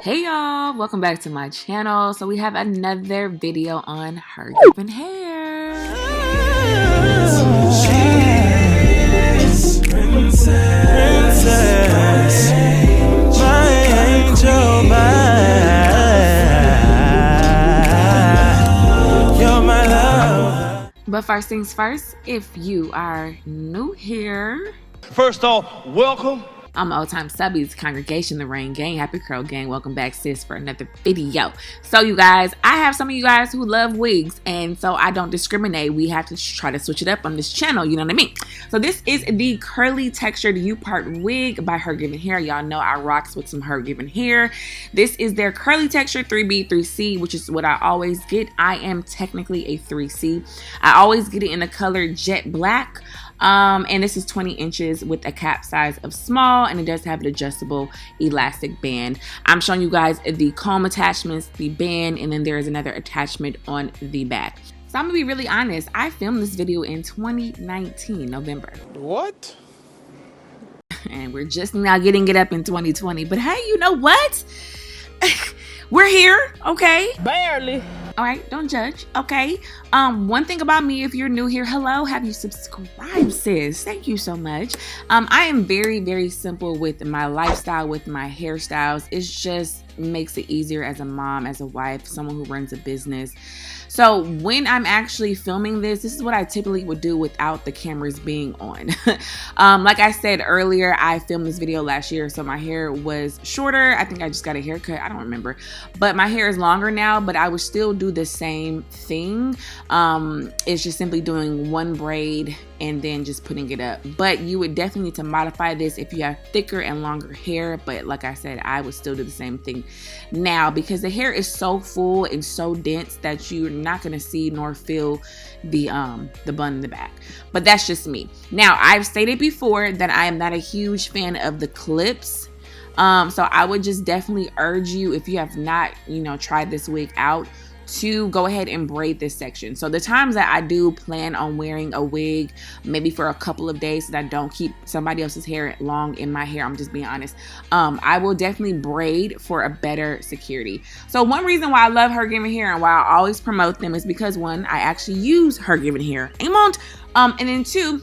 Hey y'all, welcome back to my channel. So we have another video on Hergivenhair. Princess, my angel, you're my love. But first things first, if you are new here, first off, welcome. I'm old time subbies, congregation, the Rain Gang, Happy Curl Gang. Welcome back, sis, for another video. So you guys, I have some of you guys who love wigs, and so I don't discriminate. We have to try to switch it up on this channel, you know what I mean? So this is the curly textured U-part wig by Hergivenhair. Y'all know I rocks with some Hergivenhair. This is their curly texture 3B 3C, which is what I always get. I am technically a 3C. I always get it in the color jet black. And this is 20 inches with a cap size of small, and it does have an adjustable elastic band. I'm showing you guys the comb attachments, the band, and then there is another attachment on the back. So I'm gonna be really honest, I filmed this video in 2019, November. What? And we're just now getting it up in 2020, but hey, you know what? We're here, okay? Barely. All right, don't judge, okay? One thing about me, if you're new here, hello, have you subscribed, sis? Thank you so much. I am very, very simple with my lifestyle, with my hairstyles. It just makes it easier as a mom, as a wife, someone who runs a business. So when I'm actually filming this is what I typically would do without the cameras being on. Like I said earlier, I filmed this video last year, so my hair was shorter. I think I just got a haircut, I don't remember. But my hair is longer now, but I would still do the same thing. It's just simply doing one braid and then just putting it up. But you would definitely need to modify this if you have thicker and longer hair. But like I said, I would still do the same thing now because the hair is so full and so dense that you're not gonna see nor feel the bun in the back. But that's just me. Now, I've stated before that I am not a huge fan of the clips. So I would just definitely urge you, if you have not, tried this wig out, to go ahead and braid this section. So the times that I do plan on wearing a wig, maybe for a couple of days so that I don't keep somebody else's hair long in my hair, I'm just being honest, I will definitely braid for a better security. So one reason why I love Hergivenhair and why I always promote them is because one, I actually use Hergivenhair, and then two,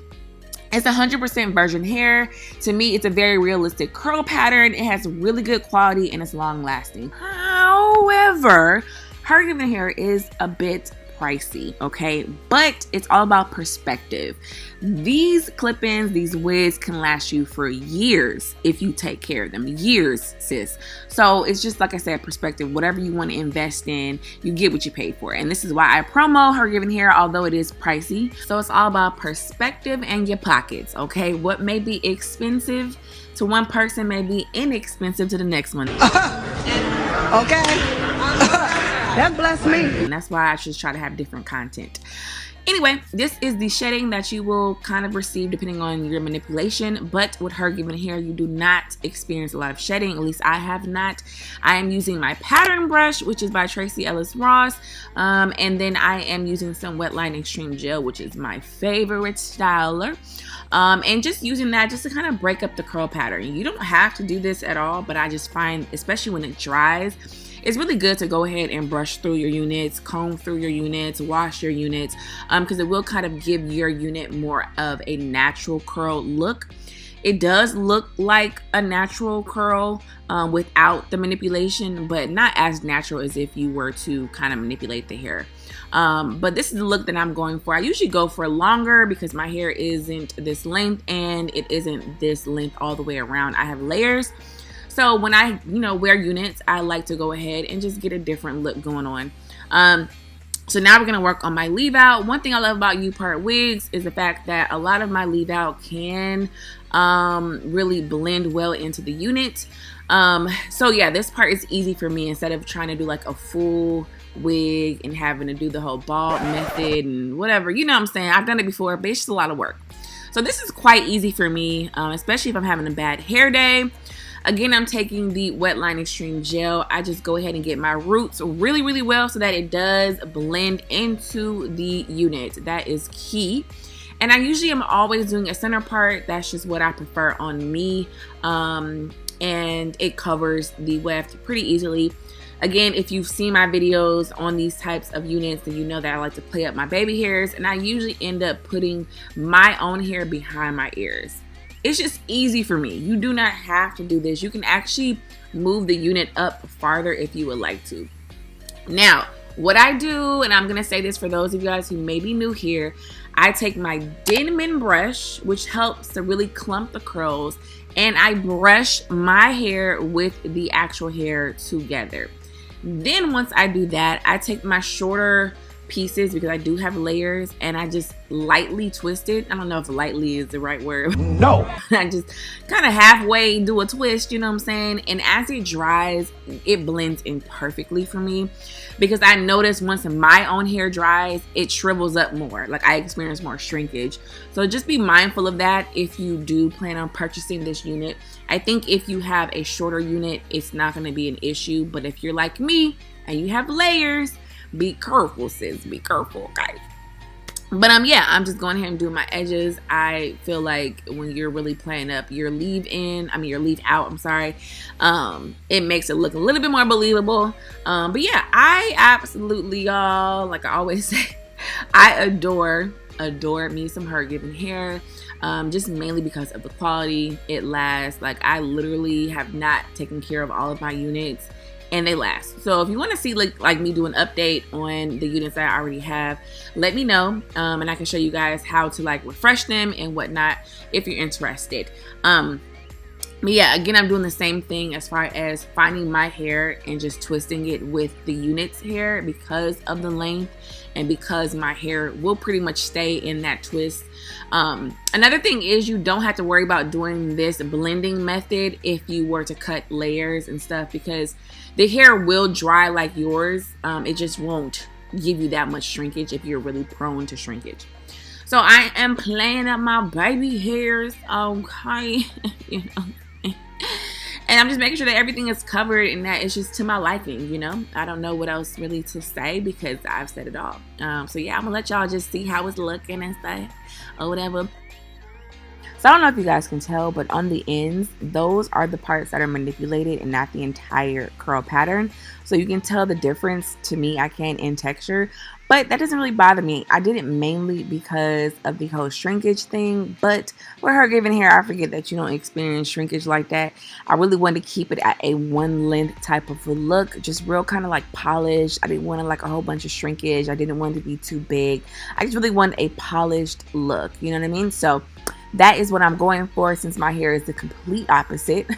it's 100% virgin hair. To me, it's a very realistic curl pattern. It has really good quality and it's long lasting. However, Hergivenhair is a bit pricey, okay? But it's all about perspective. These clip-ins, these wigs can last you for years if you take care of them. Years, sis. So it's just, like I said, perspective. Whatever you want to invest in, you get what you pay for. And this is why I promo Hergivenhair, although it is pricey. So it's all about perspective and your pockets, okay? What may be expensive to one person may be inexpensive to the next one. Okay. That blessed me. And that's why I just try to have different content. Anyway, this is the shedding that you will kind of receive depending on your manipulation. But with Hergivenhair, you do not experience a lot of shedding. At least I have not. I am using my pattern brush, which is by Tracee Ellis Ross. And then I am using some Wetline Extreme Gel, which is my favorite styler. And just using that just to kind of break up the curl pattern. You don't have to do this at all, but I just find, especially when it dries, it's really good to go ahead and brush through your units, comb through your units, wash your units, because it will kind of give your unit more of a natural curl look. It does look like a natural curl without the manipulation, but not as natural as if you were to kind of manipulate the hair. But this is the look that I'm going for. I usually go for longer because my hair isn't this length and it isn't this length all the way around. I have layers. So when I, wear units, I like to go ahead and just get a different look going on. So now we're going to work on my leave out. One thing I love about U-part wigs is the fact that a lot of my leave out can really blend well into the unit. So yeah, this part is easy for me instead of trying to do like a full wig and having to do the whole bald method and whatever. You know what I'm saying? I've done it before, but it's just a lot of work. So this is quite easy for me, especially if I'm having a bad hair day. Again, I'm taking the Wetline Extreme Gel. I just go ahead and get my roots really, really well so that it does blend into the unit. That is key. And I usually am always doing a center part. That's just what I prefer on me. and it covers the weft pretty easily. Again, if you've seen my videos on these types of units, then you know that I like to play up my baby hairs, and I usually end up putting my own hair behind my ears. It's just easy for me. You do not have to do this. You can actually move the unit up farther if you would like to. Now, what I do, and I'm gonna say this for those of you guys who may be new here, I take my Denman brush, which helps to really clump the curls, and I brush my hair with the actual hair together. Then once I do that, I take my shorter pieces, because I do have layers, and I just lightly twist it. I don't know if lightly is the right word. No. I just kind of halfway do a twist, you know what I'm saying? And as it dries, it blends in perfectly for me, because I notice once my own hair dries, it shrivels up more. Like, I experience more shrinkage. So just be mindful of that if you do plan on purchasing this unit. I think if you have a shorter unit, it's not going to be an issue. But if you're like me and you have layers, be careful, sis. Be careful, guys. But yeah, I'm just going ahead and doing my edges. I feel like when you're really playing up your leave out, I'm sorry, it makes it look a little bit more believable. But yeah, I absolutely, y'all, like I always say, I adore me some Hergivenhair. Just mainly because of the quality. It lasts. Like, I literally have not taken care of all of my units, and they last. So if you want to see like me do an update on the units that I already have, let me know, and I can show you guys how to like refresh them and whatnot if you're interested. But yeah, again, I'm doing the same thing as far as finding my hair and just twisting it with the unit's hair because of the length and because my hair will pretty much stay in that twist. Another thing is, you don't have to worry about doing this blending method if you were to cut layers and stuff, because the hair will dry like yours. It just won't give you that much shrinkage if you're really prone to shrinkage. So I am playing up my baby hairs, okay? You know, and I'm just making sure that everything is covered and that it's just to my liking, you know? I don't know what else really to say because I've said it all. So yeah, I'm gonna let y'all just see how it's looking and stuff or whatever. So I don't know if you guys can tell, but on the ends, those are the parts that are manipulated and not the entire curl pattern. So you can tell the difference, to me, I can, in texture, but that doesn't really bother me. I did it mainly because of the whole shrinkage thing, but with Hergivenhair, I forget that you don't experience shrinkage like that. I really wanted to keep it at a one length type of a look, just real kind of like polished. I didn't want like a whole bunch of shrinkage. I didn't want it to be too big. I just really wanted a polished look, you know what I mean? So that is what I'm going for, since my hair is the complete opposite.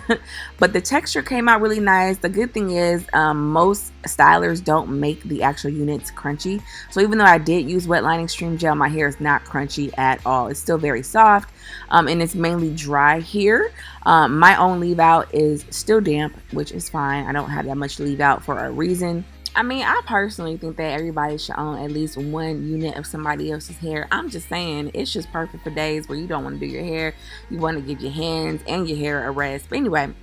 But the texture came out really nice. The good thing is, most stylers don't make the actual units crunchy. So even though I did use wet line extreme gel, my hair is not crunchy at all. It's still very soft, and it's mainly dry here. My own leave out is still damp, which is fine. I don't have that much leave out for a reason. I mean, I personally think that everybody should own at least one unit of somebody else's hair. I'm just saying, it's just perfect for days where you don't want to do your hair. You want to give your hands and your hair a rest. But anyway,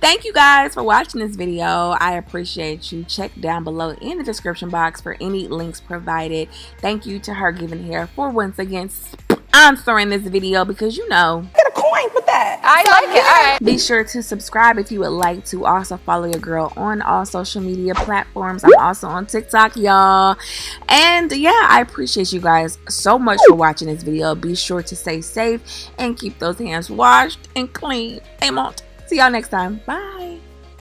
thank you guys for watching this video. I appreciate you. Check down below in the description box for any links provided. Thank you to Hergivenhair for once again sponsoring this video, because you know, Get a coin for that. I like it. All right. be sure to subscribe if you would like to. Also follow your girl on all social media platforms. I'm also on TikTok, y'all. And yeah, I appreciate you guys so much for watching this video. Be sure to stay safe and keep those hands washed and clean. Amen. See y'all next time. Bye.